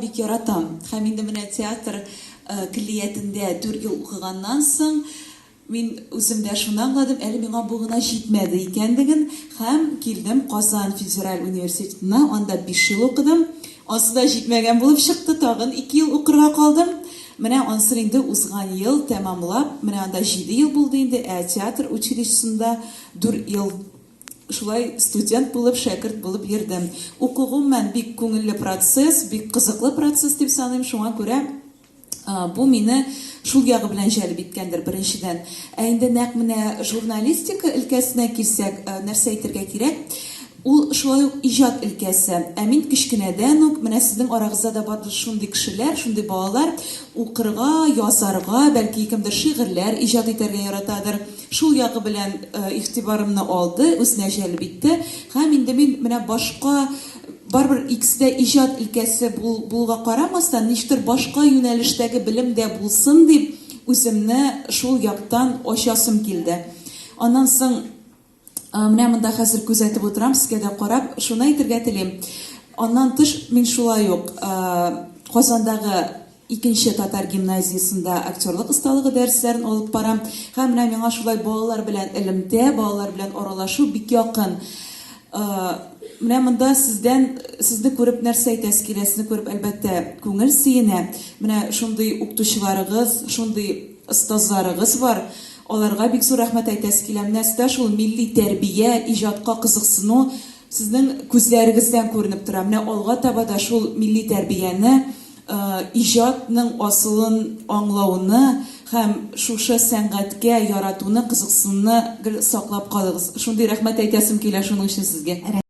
Бик яратам. Һәм инде менә театр киллиятендә 4 ел укыганнан соң мин үземдә шуны аңладым, әле миңа бу гына җитмәде икәнлеген, һәм килдем Казан федераль университетына, анда 5 ел укыдым. Асында җитмәгән булып чыкты, тагын 2 ел укырга калдым. Менә ансы инде узган ел тәмамлап, менә анда 7 ел булды инде, театр училищесында 4 ел шулай студент булып, шәкерт булып йөрдем. Укуым бик күңелле процесс, бик кызыклы процесс дип саныйм, шуңа күрә бу мине шул ягы белән җәлеп иткәндер беренчедән. Инде нәкъ менә журналистика өлкәсенә килсәк, нәрсә әйтергә кирәк? Ул шулай ук иҗат өлкәсе. Мин кичкенәдән үк менә сезнең арагызда да бардыр шундый кешеләр, шундый балалар укырга, язарга, бәлки кемдер шигырьләр иҗат итәргә яратадыр. Шул ягы белән игътибарымны алды, үзенә җәлеп итте. Һәм инде мин менә башка барбер икесе иҗат өлкәсе булуга карамастан, ништер башка юнәлештәге белем дә булсын дип, үземне шул яктан ачасым килде. Аннан соң менә монда хәзер күзәтеп утырам, сезгә дә карап, шуны әйтергә телим. Аннан тыш мин шулай ук Казандагы 2нче татар гимназиясында актерлык осталыгы дәресләрен алып барам. Һәм менә миңа шулай балалар белән элемтә, балалар белән аралашу бик якын. Менә монда сезне күреп нәрсә әйтәсе килә, сезне күреп әлбәттә күңел сөенә. Менә шундый укытучыларыгыз, шундый остазларыгыз бар. Аларга бик зур рәхмәт әйтәсе килә. Менә сездә шул милли тәрбия, иҗатка кызыксыну сезнең күзләрегездән күренеп тора. Менә алга таба да шул милли тәрбияне, иҗатның асылын аңлауны һәм шушы сәнгатькә яратуны, кызыксынуны саклап калыгыз. Шундый рәхмәт әйтәсем килә шуның өчен сезгә.